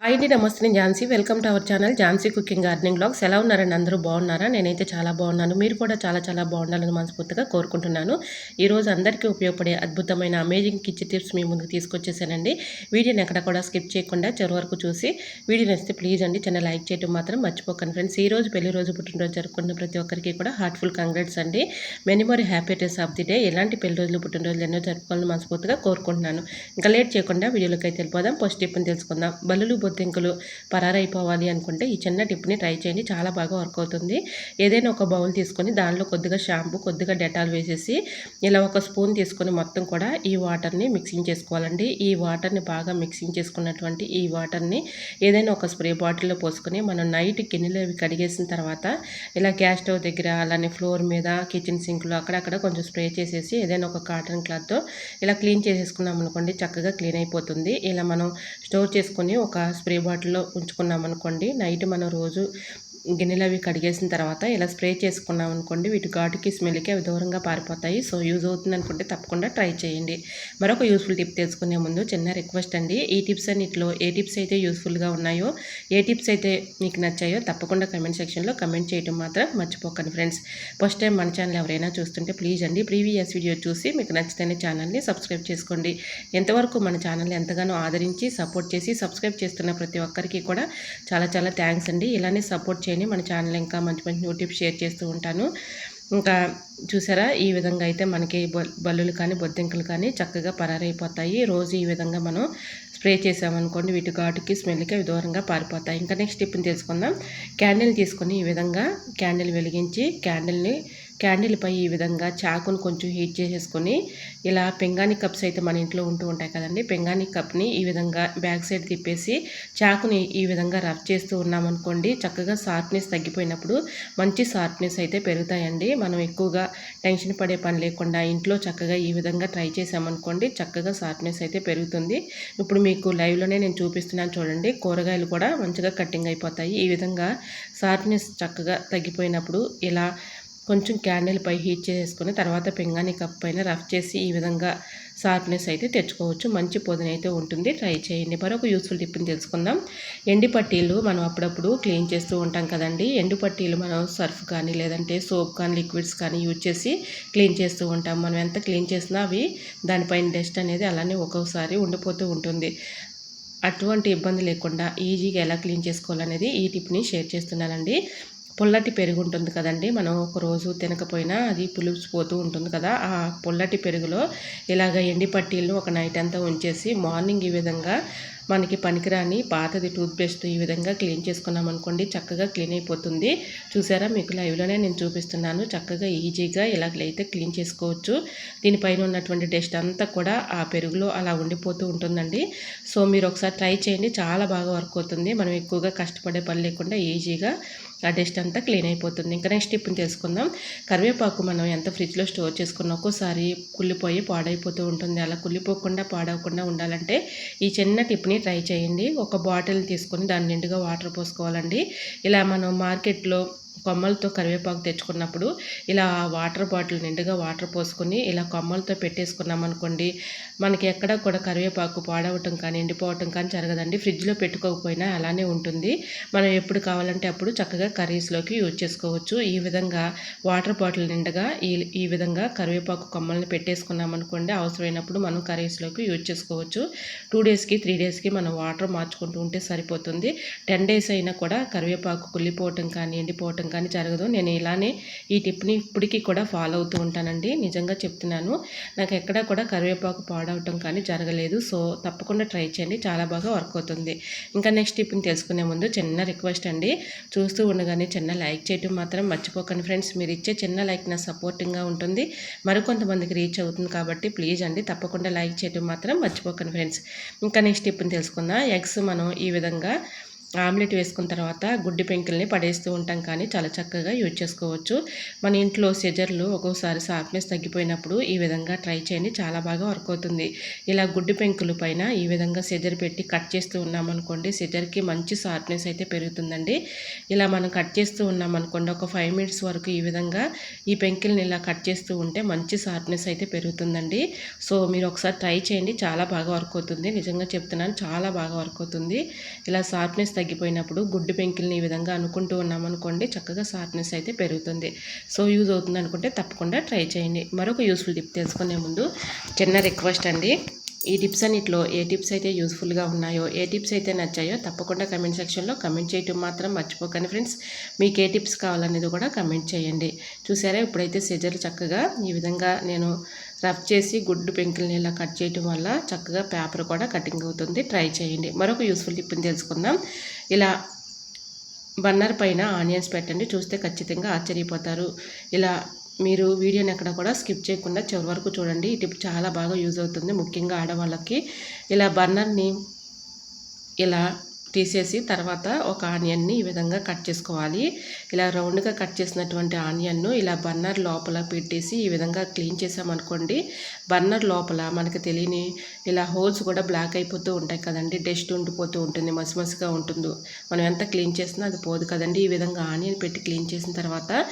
Hi అండి, నమస్తే. నేను Jhansi. Welcome to our channel Jhansi cooking gardening blogs. ఎలా ఉన్నారండి? అందరూ బాగున్నారా? నేనైతే చాలా బాగున్నాను. మీరు కూడా చాలా చాలా బాగుండాలని మనస్ఫూర్తిగా కోరుకుంటున్నాను. ఈరోజు అందరికీ ఉపయోగపడే అద్భుతమైన అమేజింగ్ కిచెన్ టిప్స్ మీ ముందుకు తీసుకొచ్చేసానండి. వీడియోని ఎక్కడ కూడా స్కిప్ చేయకుండా చివరి వరకు చూసి వీడియో నచ్చితే ప్లీజ్ అండి చిన్న లైక్ చేయడం మాత్రం మర్చిపోకండి ఫ్రెండ్స్. ఈ రోజు పెళ్లి రోజు పుట్టినరోజు జరుపుకున్న ప్రతి ఒక్కరికి కూడా హార్ట్ఫుల్ కంగ్రాట్స్ అండి. Many more happy days of the day. ఎలాంటి పెళ్లి రోజులు పుట్టినరోజులు ఎన్నో జరుపుకోవాలని మనస్ఫూర్తిగా కోరుకుంటున్నాను. ఇంకా లేట్ చేయకుండా వీడియోలోకి అయితే వెళ్ళిపోదాం. ఫస్ట్ టిప్ని తెలుసుకుందాం. బల్లులు బొద్దింకలు పరారైపోవాలి అనుకుంటే ఈ చిన్న టిప్ని ట్రై చేయండి. చాలా బాగా వర్క్ అవుతుంది. ఏదైనా ఒక బౌల్ తీసుకొని దానిలో కొద్దిగా షాంపూ, కొద్దిగా డెటాల్ వేసేసి ఇలా ఒక స్పూన్ తీసుకొని మొత్తం కూడా ఈ వాటర్ని మిక్సింగ్ చేసుకోవాలండి. ఈ వాటర్ని బాగా మిక్సింగ్ చేసుకున్నటువంటి ఈ వాటర్ని ఏదైనా ఒక స్ప్రే బాటిల్లో పోసుకొని మనం నైట్ గిన్నెలు అవి కడిగేసిన తర్వాత ఇలా గ్యాస్ స్టవ్ దగ్గర, అలానే ఫ్లోర్ మీద, కిచెన్ సింక్లో అక్కడక్కడ కొంచెం స్ప్రే చేసేసి ఏదైనా ఒక కాటన్ క్లాత్తో ఇలా క్లీన్ చేసేసుకున్నాం అనుకోండి, చక్కగా క్లీన్ అయిపోతుంది. ఇలా మనం స్టోర్ చేసుకొని ఒక స్ప్రే బాటిల్లో ఉంచుకున్నాం అనుకోండి, నైట్ మనం రోజు గిన్నెలు అవి కడిగేసిన తర్వాత ఇలా స్ప్రే చేసుకున్నాం అనుకోండి, వీటి ఘాటుకి స్మెల్కి అవి దూరంగా పారిపోతాయి. సో యూజ్ అవుతుంది అనుకుంటే తప్పకుండా ట్రై చేయండి. మరొక యూస్ఫుల్ టిప్ తెలుసుకునే ముందు చిన్న రిక్వెస్ట్ అండి. ఈ టిప్స్ అన్నిటిలో ఏ టిప్స్ అయితే యూస్ఫుల్గా ఉన్నాయో, ఏ టిప్స్ అయితే మీకు నచ్చాయో తప్పకుండా కమెంట్ సెక్షన్లో కమెంట్ చేయడం మాత్రం మర్చిపోకండి ఫ్రెండ్స్. ఫస్ట్ టైం మన ఛానల్ ఎవరైనా చూస్తుంటే ప్లీజ్ అండి ప్రీవియస్ వీడియో చూసి మీకు నచ్చితేనే ఛానల్ని సబ్స్క్రైబ్ చేసుకోండి. ఎంతవరకు మన ఛానల్ని ఎంతగానో ఆదరించి సపోర్ట్ చేసి సబ్స్క్రైబ్ చేస్తున్న ప్రతి ఒక్కరికి కూడా చాలా చాలా థ్యాంక్స్ అండి. ఇలానే సపోర్ట్ చేయండి. మన ఛానల్ ఇంకా మంచి మంచి న్యూ టిప్స్ షేర్ చేస్తూ ఉంటాను. ఇంకా చూసారా, ఈ విధంగా అయితే మనకి బల్లులు కానీ బొద్దింకలు కానీ చక్కగా పరారైపోతాయి. రోజు ఈ విధంగా మనం స్ప్రే చేసామనుకోండి, వీటి ఘాటుకి స్మెల్కి అవి దూరంగా పారిపోతాయి. ఇంకా నెక్స్ట్ టిప్ని తెలుసుకుందాం. క్యాండిల్ తీసుకొని ఈ విధంగా క్యాండిల్ వెలిగించి క్యాండిల్ పై ఈ విధంగా చాకును కొంచెం హీట్ చేసేసుకొని ఇలా పెంగాని కప్స్ అయితే మన ఇంట్లో ఉంటూ ఉంటాయి కదండి, పెంగాని కప్ని ఈ విధంగా బ్యాక్ సైడ్ తిప్పేసి చాకుని ఈ విధంగా రఫ్ చేస్తూ ఉన్నామనుకోండి, చక్కగా షార్ప్నెస్ తగ్గిపోయినప్పుడు మంచి షార్ప్నెస్ అయితే పెరుగుతాయండి. మనం ఎక్కువగా టెన్షన్ పడే పని లేకుండా ఇంట్లో చక్కగా ఈ విధంగా ట్రై చేసామనుకోండి, చక్కగా షార్ప్నెస్ అయితే పెరుగుతుంది. ఇప్పుడు మీకు లైవ్లోనే నేను చూపిస్తున్నాను చూడండి, కూరగాయలు కూడా మంచిగా కట్టింగ్ అయిపోతాయి. ఈ విధంగా షార్ప్నెస్ చక్కగా తగ్గిపోయినప్పుడు ఇలా కొంచెం క్యాండిల్ పై హీట్ చేసుకుని తర్వాత పింగాణి కప్ పైన రఫ్ చేసి ఈ విధంగా షార్ప్నెస్ అయితే తెచ్చుకోవచ్చు. మంచి పొదినైతే ఉంటుంది. ట్రై చేయండి. మరొక యూస్ఫుల్ టిప్ని తెలుసుకుందాం. ఎండి పట్టీలు మనం అప్పుడప్పుడు క్లీన్ చేస్తూ ఉంటాం కదండి. ఎండు పట్టీలు మనం సర్ఫ్ కానీ లేదంటే సోప్ కానీ లిక్విడ్స్ కానీ యూజ్ చేసి క్లీన్ చేస్తూ ఉంటాం. మనం ఎంత క్లీన్ చేసినా అవి దానిపైన డస్ట్ అనేది అలానే ఒక్కొక్కసారి ఉండిపోతూ ఉంటుంది. అటువంటి ఇబ్బంది లేకుండా ఈజీగా ఎలా క్లీన్ చేసుకోవాలనేది ఈ టిప్ని షేర్ చేస్తున్నానండి. పుల్లటి పెరుగు ఉంటుంది కదండి, మనం ఒక రోజు తినకపోయినా అది పులిసిపోతూ ఉంటుంది కదా, ఆ పుల్లటి పెరుగులో ఇలాగ ఎండి పట్టీలను ఒక నైట్ అంతా ఉంచేసి మార్నింగ్ ఈ విధంగా మనకి పనికిరాని పాతది టూత్పేస్ట్ ఈ విధంగా క్లీన్ చేసుకున్నాం అనుకోండి, చక్కగా క్లీన్ అయిపోతుంది. చూసారా, మీకు లైవ్లోనే నేను చూపిస్తున్నాను. చక్కగా ఈజీగా ఇలాగైతే క్లీన్ చేసుకోవచ్చు. దీనిపైన ఉన్నటువంటి డస్ట్ అంతా కూడా ఆ పెరుగులో అలా ఉండిపోతూ ఉంటుందండి. సో మీరు ఒకసారి ట్రై చేయండి, చాలా బాగా వర్క్ అవుతుంది. మనం ఎక్కువగా కష్టపడే పని లేకుండా ఈజీగా ఆ డస్ట్ అంతా క్లీన్ అయిపోతుంది. ఇంకా నెక్స్ట్ టిప్ని తెలుసుకుందాం. కరివేపాకు మనం ఎంత ఫ్రిడ్జ్లో స్టోర్ చేసుకున్న ఒక్కోసారి కుళ్ళిపోయి పాడైపోతూ ఉంటుంది. అలా కుళ్ళిపోకుండా పాడవకుండా ఉండాలంటే ఈ చిన్న టిప్ని ట్రై చేయండి. ఒక బాటిల్ తీసుకొని దాని నిండుగా వాటర్ పోసుకోవాలండి. ఇలా మనం మార్కెట్లో కొమ్మలతో కరివేపాకు తెచ్చుకున్నప్పుడు ఇలా వాటర్ బాటిల్ నిండుగా వాటర్ పోసుకొని ఇలా కొమ్మలతో పెట్టేసుకున్నాం అనుకోండి, మనకి ఎక్కడ కూడా కరివేపాకు పాడవటం కానీ ఎండిపోవటం కానీ జరగదండి. ఫ్రిడ్జ్లో పెట్టుకోకపోయినా అలానే ఉంటుంది. మనం ఎప్పుడు కావాలంటే అప్పుడు చక్కగా కర్రీస్లోకి యూజ్ చేసుకోవచ్చు. ఈ విధంగా వాటర్ బాటిల్ నిండుగా ఈ విధంగా కరివేపాకు కొమ్మల్ని పెట్టేసుకున్నాం అనుకోండి, అవసరమైనప్పుడు మనం కర్రీస్లోకి యూజ్ చేసుకోవచ్చు. 2 డేస్కి 3 డేస్కి మనం వాటర్ మార్చుకుంటూ ఉంటే సరిపోతుంది. 10 డేస్ అయినా కూడా కరివేపాకు కుళ్ళిపోవటం కానీ ఎండిపోవటం కానీ జరగదు. నేను ఇలానే ఈ టిప్ని ఇప్పటికీ కూడా ఫాలో అవుతూ ఉంటానండి. నిజంగా చెప్తున్నాను, నాకు ఎక్కడా కూడా కరివేపాకు పాడవటం కానీ జరగలేదు. సో తప్పకుండా ట్రై చేయండి, చాలా బాగా వర్క్ అవుతుంది. ఇంకా నెక్స్ట్ టిప్ని తెలుసుకునే ముందు చిన్న రిక్వెస్ట్ అండి, చూస్తూ ఉండగానే చిన్న లైక్ చేయటం మాత్రం మర్చిపోకండి ఫ్రెండ్స్. మీరు ఇచ్చే చిన్న లైక్ నా సపోర్టింగ్గా ఉంటుంది, మరికొంతమందికి రీచ్ అవుతుంది కాబట్టి ప్లీజ్ అండి తప్పకుండా లైక్ చేయటం మాత్రం మర్చిపోకండి ఫ్రెండ్స్. ఇంకా నెక్స్ట్ టిప్ని తెలుసుకుందాం. ఎగ్స్ మనం ఈ విధంగా ఆమ్లెట్ వేసుకున్న తర్వాత గుడ్డి పెంకుల్ని పడేస్తూ ఉంటాం, కానీ చాలా చక్కగా యూజ్ చేసుకోవచ్చు. మన ఇంట్లో సిజర్లు ఒక్కోసారి షార్ప్నెస్ తగ్గిపోయినప్పుడు ఈ విధంగా ట్రై చేయండి, చాలా బాగా వర్క్ అవుతుంది. ఇలా గుడ్డి పెంకుల పైన ఈ విధంగా సిజర్ పెట్టి కట్ చేస్తూ ఉన్నామనుకోండి, సిజర్కి మంచి షార్ప్నెస్ అయితే పెరుగుతుందండి. ఇలా మనం కట్ చేస్తూ ఉన్నామనుకోండి, ఒక 5 మినిట్స్ వరకు ఈ విధంగా ఈ పెంకుల్ని ఇలా కట్ చేస్తూ ఉంటే మంచి షార్ప్నెస్ అయితే పెరుగుతుందండి. సో మీరు ఒకసారి ట్రై చేయండి, చాలా బాగా వర్క్ అవుతుంది. నిజంగా చెప్తున్నాను, చాలా బాగా వర్క్ అవుతుంది. ఇలా షార్ప్నెస్ తగ్గిపోయినప్పుడు గుడ్డు పెంకుల్ని ఈ విధంగా అనుకుంటూ ఉన్నామనుకోండి, చక్కగా షార్ప్నెస్ అయితే పెరుగుతుంది. సో యూజ్ అవుతుంది అనుకుంటే తప్పకుండా ట్రై చేయండి. మరొక యూస్ఫుల్ టిప్ తెలుసుకునే ముందు చిన్న రిక్వెస్ట్ అండి, ఈ టిప్స్ అన్నిట్లో ఏ టిప్స్ అయితే యూస్ఫుల్గా ఉన్నాయో, ఏ టిప్స్ అయితే నచ్చాయో తప్పకుండా కమెంట్ సెక్షన్లో కమెంట్ చేయటం మాత్రం మర్చిపోకండి ఫ్రెండ్స్. మీకు ఏ టిప్స్ కావాలనేది కూడా కమెంట్ చేయండి. చూసారా, ఇప్పుడైతే సిజర్ చక్కగా ఈ విధంగా నేను రఫ్ చేసి గుడ్డు పెంకుల్ని ఇలా కట్ చేయటం వల్ల చక్కగా పేపర్ కూడా కటింగ్ అవుతుంది. ట్రై చేయండి. మరొక యూస్ఫుల్ టిప్ని తెలుసుకుందాం. ఇలా బన్నర్ పైన ఆనియన్స్ పెట్టండి, చూస్తే ఖచ్చితంగా ఆశ్చర్యపోతారు. ఇలా మీరు వీడియోని ఎక్కడ కూడా స్కిప్ చేయకుండా చివరి వరకు చూడండి. ఈ టిప్ చాలా బాగా యూజ్ అవుతుంది, ముఖ్యంగా ఆడవాళ్ళకి. ఇలా బర్నర్ని ఇలా తీసేసి తర్వాత ఒక ఆనియన్ని ఈ విధంగా కట్ చేసుకోవాలి. ఇలా రౌండ్గా కట్ చేసినటువంటి ఆనియన్ను ఇలా బర్నర్ లోపల పెట్టేసి ఈ విధంగా క్లీన్ చేసామనుకోండి, బర్నర్ లోపల మనకు తెలియని ఇలా హోల్స్ కూడా బ్లాక్ అయిపోతూ ఉంటాయి కదండి, డస్ట్ ఉండిపోతూ ఉంటుంది, మసిమసిగా ఉంటుంది. మనం ఎంత క్లీన్ చేసినా అది పోదు కదండి. ఈ విధంగా ఆనియన్ పెట్టి క్లీన్ చేసిన తర్వాత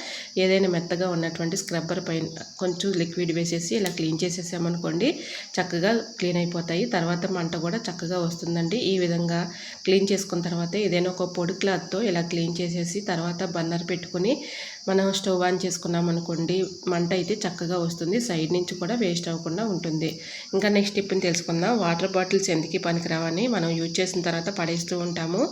ఏదైనా మెత్తగా ఉన్నటువంటి స్క్రబ్బర్ పైన కొంచెం లిక్విడ్ వేసేసి ఇలా క్లీన్ చేసేసామనుకోండి, చక్కగా క్లీన్ అయిపోతాయి. తర్వాత మంట కూడా చక్కగా వస్తుందండి. ఈ విధంగా క్లీన్ చేసుకున్న తర్వాత ఏదైనా ఒక పొడి క్లాత్తో ఇలా క్లీన్ చేసేసి తర్వాత బర్నర్ పెట్టుకుని మనం స్టవ్ ఆన్ చేసుకున్నాం అనుకోండి, మంట అయితే చక్కగా వస్తుంది, సైడ్ నుంచి కూడా వేస్ట్ అవ్వకుండా ఉంటుంది. ఇంకా నెక్స్ట్ టిప్ని తెలుసుకుందాం. వాటర్ బాటిల్స్ ఎందుకు పనికిరావని మనం యూజ్ చేసిన తర్వాత పడేస్తూ ఉంటాము,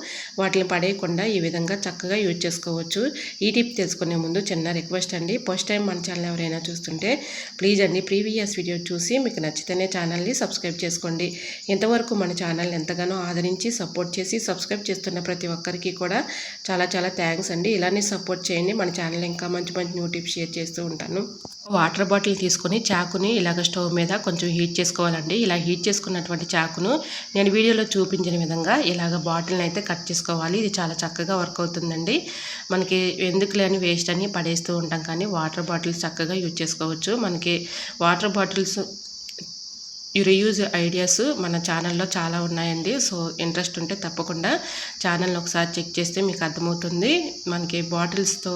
వాటిని పడేయకుండా ఈ విధంగా చక్కగా యూజ్ చేసుకోవచ్చు. ఈ టిప్ తెలుసుకునే ముందు చిన్న రిక్వెస్ట్ అండి, ఫస్ట్ టైం మన ఛానల్ ఎవరైనా చూస్తుంటే ప్లీజ్ అండి ప్రీవియస్ వీడియో చూసి మీకు నచ్చితేనే ఛానల్ని సబ్స్క్రైబ్ చేసుకోండి. ఇంతవరకు మన ఛానల్ ఎంతగానో ఆదరించి సపోర్ట్ చేసి సబ్స్క్రైబ్ చేస్తున్న ప్రతి ఒక్కరికి కూడా చాలా చాలా థ్యాంక్స్ అండి. ఇలానే సపోర్ట్ చేయండి. మన ఛానల్ ఇంకా మంచి మంచి న్యూ టిప్స్ షేర్ చేస్తూ ఉంటాను. వాటర్ బాటిల్ తీసుకొని చాకుని ఇలాగ స్టవ్ మీద కొంచెం హీట్ చేసుకోవాలండి. ఇలా హీట్ చేసుకున్నటువంటి చాకును నేను వీడియోలో చూపించిన విధంగా ఇలాగ బాటిల్ని అయితే కట్ చేసుకోవాలి. ఇది చాలా చక్కగా వర్క్ అవుతుందండి. మనకి ఎందుకు లేని వేస్ట్ అని పడేస్తూ ఉంటాం, కానీ వాటర్ బాటిల్స్ చక్కగా యూజ్ చేసుకోవచ్చు. మనకి వాటర్ బాటిల్స్ రీయూజ్ ఐడియాస్ మన ఛానల్లో చాలా ఉన్నాయండి. సో ఇంట్రెస్ట్ ఉంటే తప్పకుండా ఛానల్ని ఒకసారి చెక్ చేస్తే మీకు అర్థమవుతుంది. మనకి బాటిల్స్తో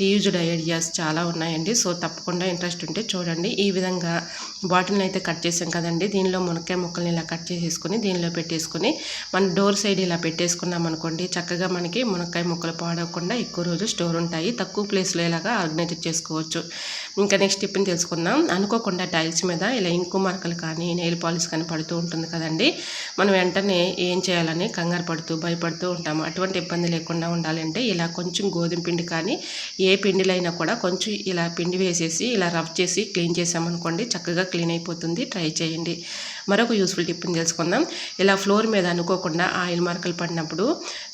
రీయూజ్డ్ ఐడియాస్ చాలా ఉన్నాయండి. సో తప్పకుండా ఇంట్రెస్ట్ ఉంటే చూడండి. ఈ విధంగా బాటిల్ని అయితే కట్ చేసాం కదండి, దీనిలో మునక్కాయ ముక్కల్ని ఇలా కట్ చేసేసుకుని దీనిలో పెట్టేసుకుని మన డోర్ సైడ్ ఇలా పెట్టేసుకున్నాం అనుకోండి, చక్కగా మనకి మునక్కాయ ముక్కలు పాడవకుండా ఎక్కువ రోజులు స్టోర్ ఉంటాయి. తక్కువ ప్లేస్లో ఇలాగా ఆర్గనైజ్ చేసుకోవచ్చు. ఇంకా నెక్స్ట్ టిప్ని తెలుసుకుందాం. అనుకోకుండా టైల్స్ మీద ఇలా ఇంకు మరకలు కానీ నెయిల్ పాలిష్ కానీ పడుతూ ఉంటుంది కదండి, మనం వెంటనే ఏం చేయాలని కంగారు పడుతూ భయపడుతూ ఉంటాము. అటువంటి ఇబ్బంది లేకుండా ఉండాలంటే ఇలా కొంచెం గోధుమ పిండి కానీ ఏ పిండిలైనా కూడా కొంచెం ఇలా పిండి వేసేసి ఇలా రఫ్ చేసి క్లీన్ చేసామనుకోండి, చక్కగా క్లీన్ అయిపోతుంది. ట్రై చేయండి. మరొక యూస్ఫుల్ టిప్ని తెలుసుకుందాం. ఇలా ఫ్లోర్ మీద అనుకోకుండా ఆయిల్ మరకలు పడినప్పుడు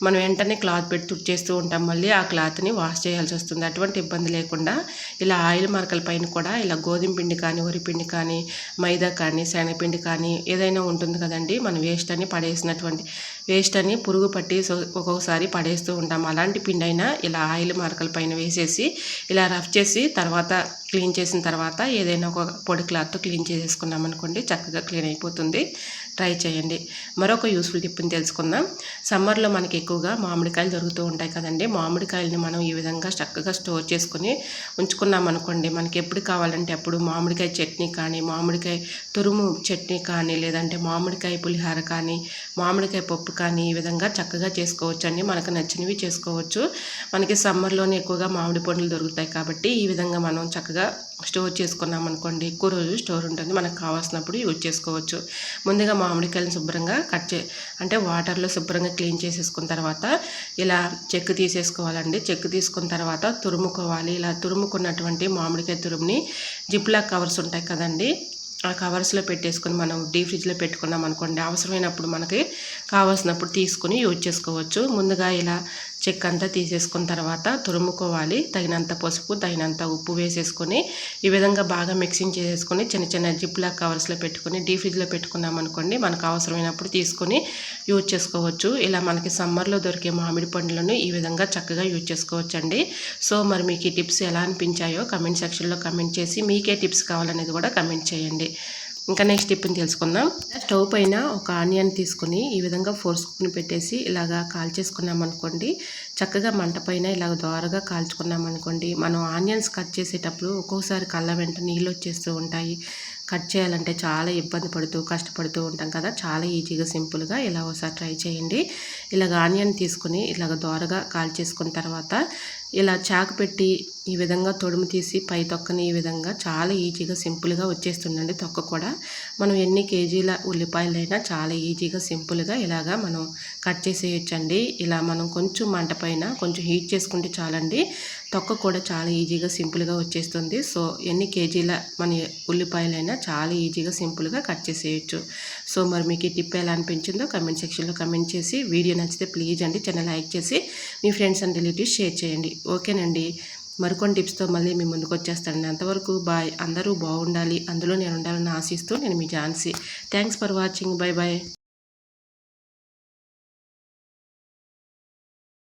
మనం వెంటనే క్లాత్ పెట్టి తుడిచేస్తూ ఉంటాం, మళ్ళీ ఆ క్లాత్ని వాష్ చేయాల్సి వస్తుంది. అటువంటి ఇబ్బంది లేకుండా ఇలా ఆయిల్ మరకల పైన కూడా ఇలా గోధుమ పిండి కానీ వరి పిండి కానీ మైదా కానీ శనగపిండి కానీ ఏదైనా ఉంటుంది కదండి, మనం వేస్ట్ అని పడేసినటువంటి వేస్ట్ అని పురుగు పట్టి ఒక్కొక్కసారి పడేస్తూ ఉంటాం. అలాంటి పిండి అయినా ఇలా ఆయిల్ మరకల పైన వేసేసి ఇలా రఫ్ చేసి తర్వాత క్లీన్ చేసిన తర్వాత ఏదైనా ఒక పొడి క్లాత్తో క్లీన్ చేసేసుకున్నాం అనుకోండి, చక్కగా క్లీన్ అయిపోతుంది. ట్రై చేయండి. మరొక యూస్ఫుల్ టిప్ని తెలుసుకుందాం. సమ్మర్లో మనకి ఎక్కువగా మామిడికాయలు దొరుకుతూ ఉంటాయి కదండి, మామిడికాయలని మనం ఈ విధంగా చక్కగా స్టోర్ చేసుకుని ఉంచుకున్నాం అనుకోండి, మనకి ఎప్పుడు కావాలంటే అప్పుడు మామిడికాయ చట్నీ కానీ మామిడికాయ తురుము చట్నీ కానీ లేదంటే మామిడికాయ పులిహార కానీ మామిడికాయ పప్పు కానీ ఈ విధంగా చక్కగా చేసుకోవచ్చు అండి. మనకు నచ్చినవి చేసుకోవచ్చు. మనకి సమ్మర్లోనే ఎక్కువగా మామిడి పండ్లు దొరుకుతాయి కాబట్టి ఈ విధంగా మనం చక్కగా స్టోర్ చేసుకున్నాం అనుకోండి, ఎక్కువ రోజు స్టోర్ ఉంటుంది, మనకు కావాల్సినప్పుడు యూజ్ చేసుకోవచ్చు. ముందుగా మామిడికాయలను శుభ్రంగా అంటే వాటర్లో శుభ్రంగా క్లీన్ చేసేసుకున్న తర్వాత ఇలా చెక్కు తీసేసుకోవాలండి. చెక్కు తీసుకున్న తర్వాత తురుముకోవాలి. ఇలా తురుముకున్నటువంటి మామిడికాయ తురుముని జిప్లాక్ కవర్స్ ఉంటాయి కదండి, ఆ కవర్స్లో పెట్టేసుకొని మనం డీప్ ఫ్రిడ్జ్లో పెట్టుకున్నాం అనుకోండి, అవసరమైనప్పుడు మనకి కావాల్సినప్పుడు తీసుకుని యూజ్ చేసుకోవచ్చు. ముందుగా ఇలా చెక్క అంతా తీసేసుకున్న తర్వాత తురుముకోవాలి. తగినంత పసుపు, తగినంత ఉప్పు వేసేసుకొని ఈ విధంగా బాగా మిక్సింగ్ చేసేసుకొని చిన్న చిన్న జిప్లా కవర్స్లో పెట్టుకొని డీప్ ఫ్రిడ్జ్లో పెట్టుకున్నామనుకోండి, మనకు అవసరమైనప్పుడు తీసుకొని యూజ్ చేసుకోవచ్చు. ఇలా మనకి సమ్మర్లో దొరికే మామిడి పండ్లను ఈ విధంగా చక్కగా యూజ్ చేసుకోవచ్చండి. సో మరి మీకు ఈ టిప్స్ ఎలా అనిపించాయో కమెంట్ సెక్షన్లో కమెంట్ చేసి మీకే టిప్స్ కావాలనేది కూడా కమెంట్ చేయండి. ఇంకా నెక్స్ట్ టిప్ని తెలుసుకుందాం. స్టవ్ పైన ఒక ఆనియన్ తీసుకుని ఈ విధంగా 4 స్పూన్ పెట్టేసి ఇలాగా కాల్చేసుకున్నాం అనుకోండి, చక్కగా మంట పైన ఇలాగ దోరగా కాల్చుకున్నాం అనుకోండి, మనం ఆనియన్స్ కట్ చేసేటప్పుడు ఒక్కొక్కసారి కళ్ళ వెంట నీళ్ళు వచ్చేస్తూ ఉంటాయి. కట్ చేయాలంటే చాలా ఇబ్బంది పడుతూ కష్టపడుతూ ఉంటాం కదా. చాలా ఈజీగా సింపుల్గా ఇలా ఒకసారి ట్రై చేయండి. ఇలాగ ఆనియన్ తీసుకుని ఇలాగ దోరగా కాల్చేసుకున్న తర్వాత ఇలా చాకు పెట్టి ఈ విధంగా తొడుము తీసి పై తొక్కని ఈ విధంగా చాలా ఈజీగా సింపుల్గా వచ్చేస్తుందండి. తొక్క కూడా మనం ఎన్ని కేజీల ఉల్లిపాయలైనా చాలా ఈజీగా సింపుల్గా ఇలాగా మనం కట్ చేసేయచ్చండి. ఇలా మనం కొంచెం మంట పైన కొంచెం హీట్ చేసుకుంటే చాలండి, తొక్క కూడా చాలా ఈజీగా సింపుల్గా వచ్చేస్తుంది. సో ఎన్ని కేజీల మన ఉల్లిపాయలైనా చాలా ఈజీగా సింపుల్గా కట్ చేసేయచ్చు. సో మరి మీకు ఈ టిప్ ఎలా అనిపించిందో కమెంట్ సెక్షన్లో కమెంట్ చేసి, వీడియో నచ్చితే ప్లీజ్ అండి ఛానల్ లైక్ చేసి మీ ఫ్రెండ్స్ అండ్ రిలేటివ్స్ షేర్ చేయండి. ఓకేనండి, మరికొన్ని టిప్స్తో మళ్ళీ మీ ముందుకు వచ్చేస్తానండి. అంతవరకు బాయ్. అందరూ బాగుండాలి, అందులో నేను ఉండాలని ఆశిస్తూ నేను మీ Jhansi. Thanks for watching. Bye bye.